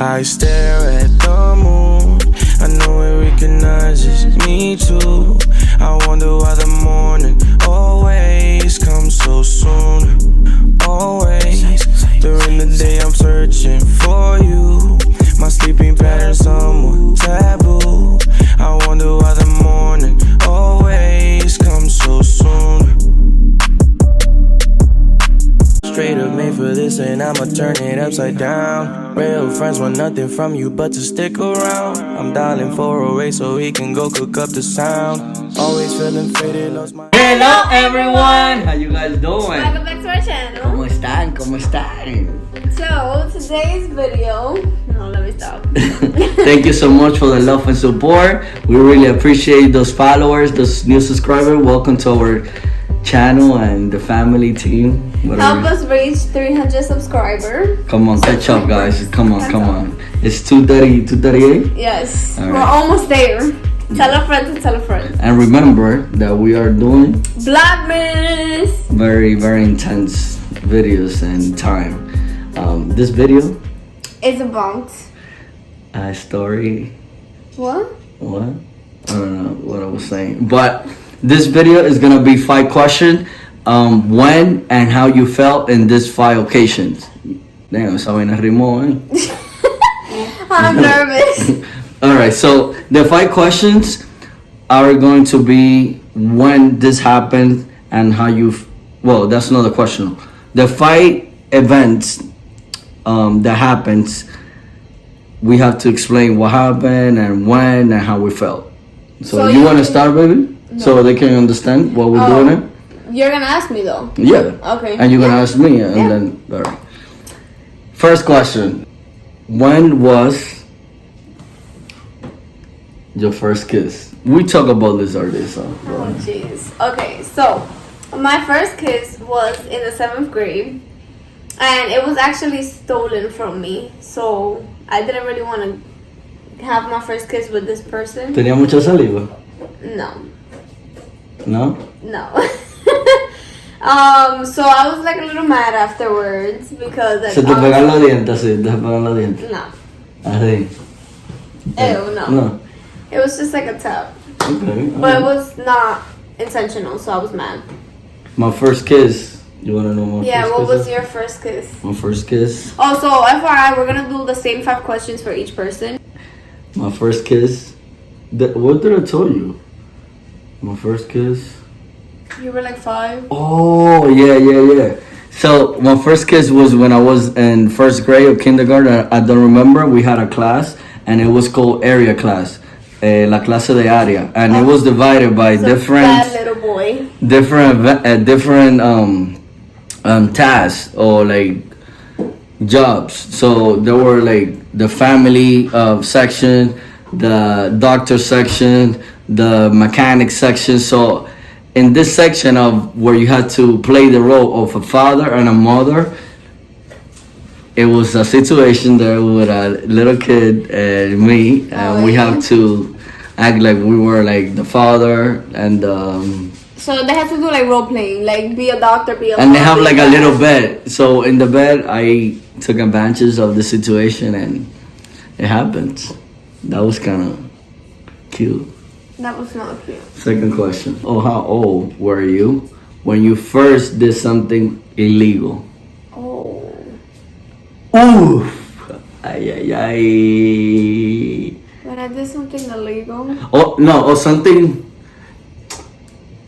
I stare at the moon. I know it recognizes me too. I wonder why the morning always comes so soon. Always. During the day I'm searching for you. My sleeping pattern's somewhat taboo. I wonder why the morning always comes so soon. Straight up made for this and I'ma turn it upside down. Real friends want nothing from you but to stick around. I'm dialing 408 so we can go cook up the sound. Always feeling faded, lost my... Hello everyone! How you guys doing? Welcome back to our channel. ¿Cómo están? ¿Cómo están? So, today's video... No, let me stop. Thank you so much for the love and support. We really appreciate those followers, those new subscribers. Welcome to our channel and the family team. Help us reach 300 subscribers. Come on, catch up, guys. Come on. It's 238? Yes, All we're right. almost there. Tell a friend to tell a friend. And remember that we are doing VLOGMAS. very, very intense videos and time. This video It's about... a story. What? What? I don't know what I was saying. But this video is gonna be 5 questions. When and how you felt in these 5 occasions. Damn, esa vaina rimó, eh? I'm nervous. Alright, so the 5 questions are going to be when this happened and how you... Well, that's another question. The 5 events that happens, we have to explain what happened and when and how we felt. So you want to start, baby? No. So they can understand what we're doing? You're gonna ask me though. Yeah. Okay. And you're going to ask me and then... All right. First question. When was your first kiss? We talk about this already, so... Oh, jeez. Okay, so my first kiss was in the 7th grade. And it was actually stolen from me. So I didn't really want to have my first kiss with this person. ¿Tenía mucha saliva? No. No? No. So I was like a little mad afterwards because like, Se te pegan los dientes, así, te pegan los dientes. No. Así. Ew, no. No. It was just like a tap. Okay. But it was not intentional, so I was mad. My first kiss. You wanna know my Yeah, first what kiss? was your first kiss? My first kiss. Oh, so FYI, we're gonna do the same 5 questions for each person. My first kiss. What did I tell you? My first kiss. You were like 5. Oh yeah. So my first kiss was when I was in 1st grade of kindergarten. I don't remember. We had a class and it was called area class. La clase de área, and it was divided by So different bad little boy. different tasks or like jobs. So there were like the family section, the doctor section, the mechanic section. So in this section of where you had to play the role of a father and a mother, it was a situation there with a little kid and me, and we have to act like we were like the father and So they had to do like role playing, like be a doctor, be a and they mom, have be like a a- little bed. So in the bed, I took advantage of the situation and it happened. That was kind of cute. That was not cute. Second question. Oh, how old were you when you first did something illegal? Oh. Ooh. Ay. When I did something illegal. Oh, no, or something.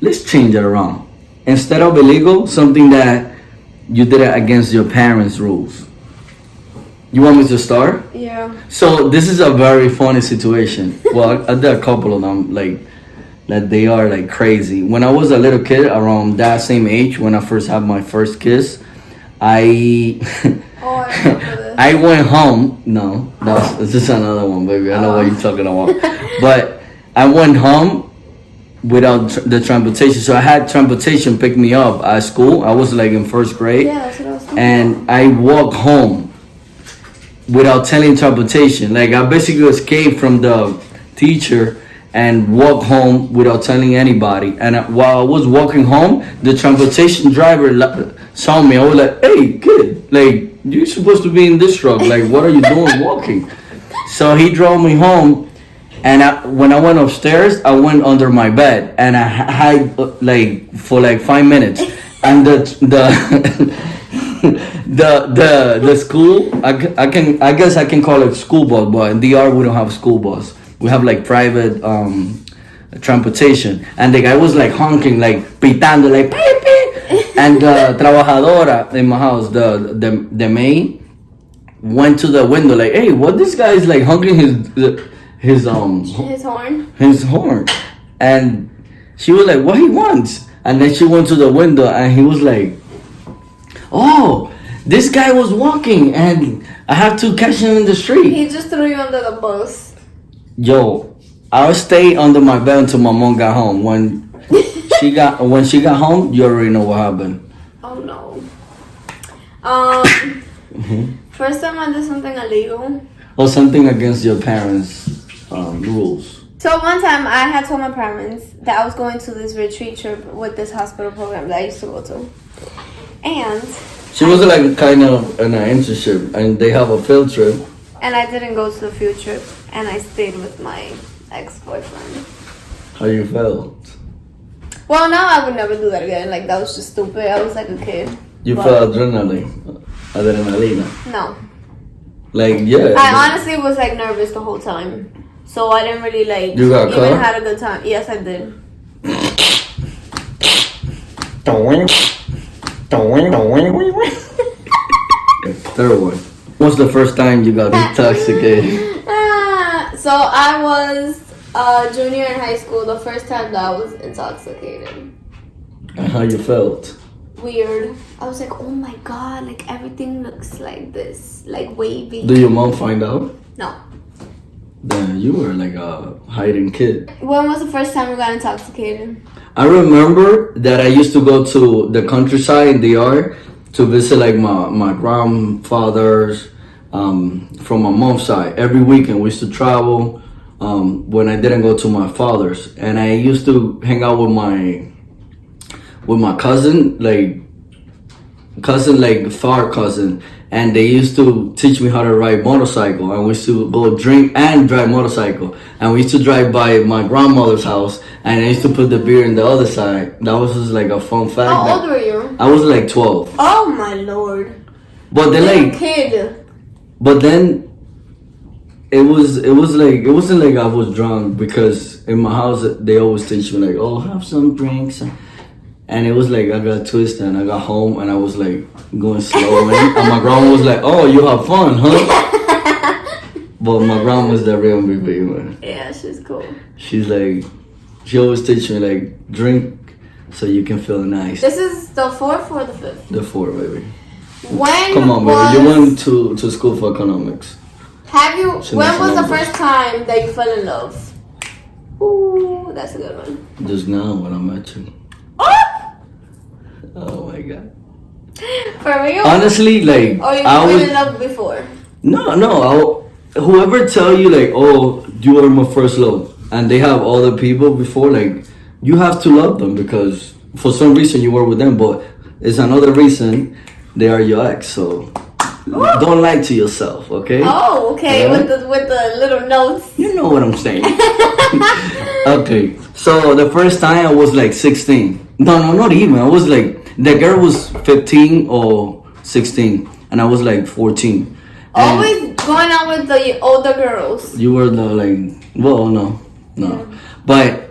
Let's change it around. Instead of illegal, something that you did it against your parents' rules. You want me to start? Yeah. So this is a very funny situation. Well, I did a couple of them, like that they are like crazy. When I was a little kid, around that same age, when I first had my first kiss, I Oh, I remember this. I went home. No, this is another one, baby. I know what you're talking about. But I went home without the transportation. So I had transportation pick me up at school. I was like in 1st grade. Yeah, that's what I was talking And I walked home without telling transportation. Like I basically escaped from the teacher and walked home without telling anybody. And while I was walking home, the transportation driver saw me. I was like, "Hey, kid, like you're supposed to be in this truck. Like, what are you doing walking? So he drove me home, and when I went upstairs, I went under my bed, and I hid like for like 5 minutes, and the the school, I guess I can call it school bus, but in DR we don't have school bus. We have like private transportation, and the guy was like honking, like pitando, like beep, beep. And the trabajadora in my house, the maid, went to the window like, hey, what this guy is like honking his horn, and she was like, what he wants? And then she went to the window, and he was like, oh, this guy was walking, and I have to catch him in the street. He just threw you under the bus. Yo, I stayed under my bed until my mom got home. When she got home, you already know what happened. Oh no. First time I did something illegal. Or something against your parents' rules. So one time I had told my parents that I was going to this retreat trip with this hospital program that I used to go to. And she was like kind of in an internship, and they have a field trip. And I didn't go to the field trip, and I stayed with my ex-boyfriend. How you felt? Well, now I would never do that again. Like, that was just stupid. I was like a kid. You felt adrenaline? No. Like, yeah. I honestly was like nervous the whole time. So I didn't really like you got even caught? had a good time. Yes, I did. Third one. What's the first time you got intoxicated? So I was a junior in high school. The first time that I was intoxicated. And how you felt? Weird. I was like, oh my god, like everything looks like this, like wavy. Do your mom find out? No. Then you were like a hiding kid. When was the first time you got intoxicated? I remember that I used to go to the countryside in DR to visit like my grandfathers from my mom's side. Every weekend we used to travel when I didn't go to my father's, and I used to hang out with my cousin, far cousin, and they used to teach me how to ride motorcycle, and we used to go drink and drive motorcycle, and we used to drive by my grandmother's house, and I used to put the beer in the other side. That was just like a fun fact. How old were you? I was like 12. Oh my lord. But then Little kid. But then it wasn't like I was drunk, because in my house they always teach me like, oh, have some drinks. And it was like I got twisted, and I got home, and I was like going slow, and my grandma was like, "Oh, you have fun, huh?" But my grandma was the real baby, man. Yeah, she's cool. She's like, she always teach me like, drink so you can feel nice. This is the 4th or the 5th? The 4, baby. When Come on, baby. You went to school for economics. Have you? So when was the first time that you fell in love? Ooh, that's a good one. Just now when I met you. Oh! Oh my god. For real? Honestly, like, Or you been in love before? No. Whoever tell you like, oh, you are my first love, and they have other people before, like, you have to love them because for some reason you were with them, but it's another reason they are your ex. So don't lie to yourself, okay? Oh, okay. Yeah? With the little notes. You know what I'm saying. Okay. So the first time I was like 16. No, not even. I was like, the girl was 15 or 16, and I was like 14. Always going out with the older girls. You were the like, well, no, but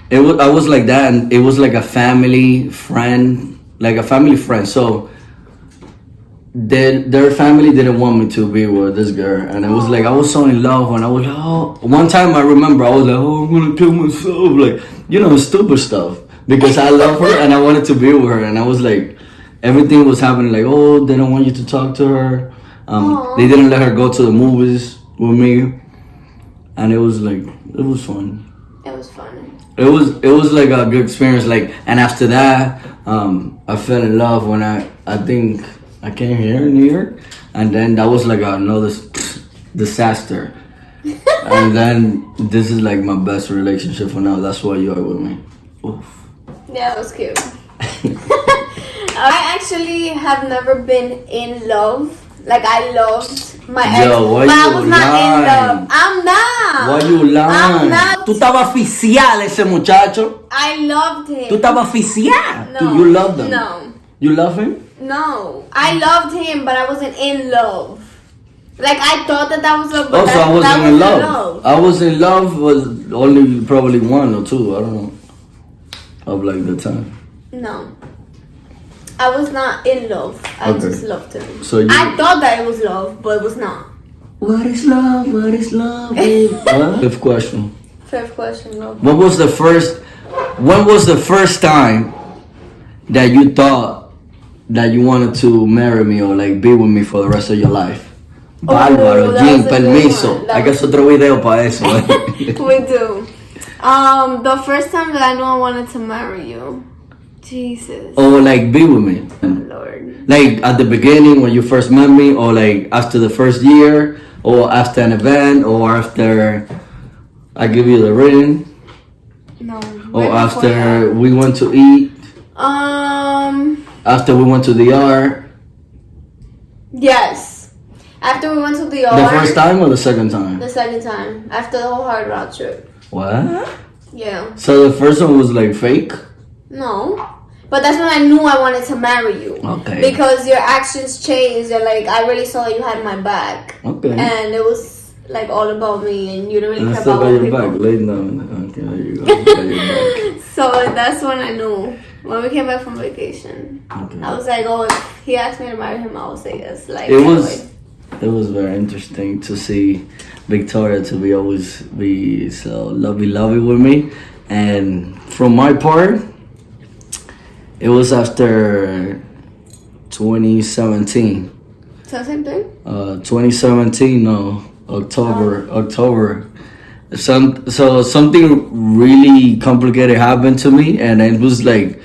I was like that, and it was like a family friend. So their family didn't want me to be with this girl, and it was like I was so in love, and I was like, oh. One time I remember I was like, oh, I'm gonna kill myself, like, stupid stuff, because I love her and I wanted to be with her, and I was like, everything was happening like, oh, they don't want you to talk to her. They didn't let her go to the movies with me, and it was like, it was fun. It was fun. It was like a good experience. Like, and after that, I fell in love when I think I came here in New York, and then that was like another disaster. And then this is like my best relationship for now. That's why you are with me. Oof. Yeah, that was cute. I actually have never been in love. Like I loved my ex, Yo, why but I you was not in lying? love. I'm not. Why you lying? I'm not. Tú estabas oficial ese muchacho. I loved him. Tú estabas oficial. No. You love him. No. You love him? No. I loved him, but I wasn't in love. Like I thought that was love, but Also, I that wasn't in wasn't love. I was in love was only probably 1 or 2. I don't know. Of like the time. No. I was not in love. I Okay. just loved him. So you- I thought that it was love, but it was not. What is love? What is love? What? Fifth question. Fifth question, love. When was the first time that you thought that you wanted to marry me or like be with me for the rest of your life? Bárbaro, that Jim, was a good permiso. one. That Hay que hacer otro video para eso. We do. The first time that I knew I wanted to marry you. Jesus. Or like be with me. Lord. Like at the beginning when you first met me, or like after the first year, or after an event, or after I give you the ring, No. or right before after that. we went to eat, Um. after we went to the yard. Yes. After we went to the The first time or the second time? The second time. After the whole Hard Rock trip. What? Yeah. So the first one was like fake? No. But that's when I knew I wanted to marry you. Okay. Because your actions changed and like I really saw you had my back. Okay. And it was like all about me and you didn't really Let's care talk about about other your people. back. Lay down. Okay, there you go. Got your back. So that's when I knew. When we came back from vacation. Okay. I was like, oh, if he asked me to marry him, I would say yes. Like It was very interesting to see Victoria to be so lovey with me, and from my part, it was after 2017. So same thing? 2017, no, October. So something really complicated happened to me, and it was like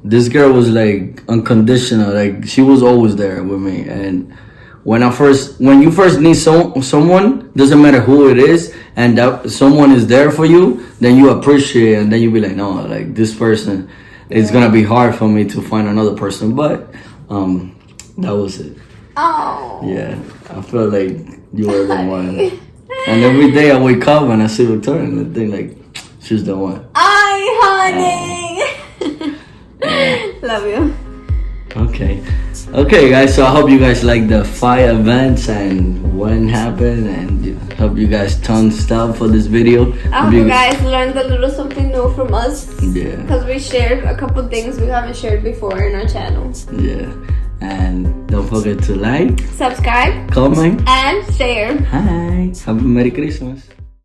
this girl was like unconditional, like she was always there with me. And when you first need someone, doesn't matter who it is, and that someone is there for you, then you appreciate it, and then you be like, no, like this person, it's gonna be hard for me to find another person, but that was it. Oh. Yeah, I felt like you were the one. And every day I wake up and I see Victoria and I think like she's the one. Honey. Love you. Okay guys, so I hope you guys like the 5 events and when happened, and hope you guys turned stuff for this video. I hope you guys learned a little something new from us. Yeah. Because we shared a couple things we haven't shared before in our channel. Yeah. And don't forget to like, Subscribe, comment, and share. hi, happy Merry Christmas.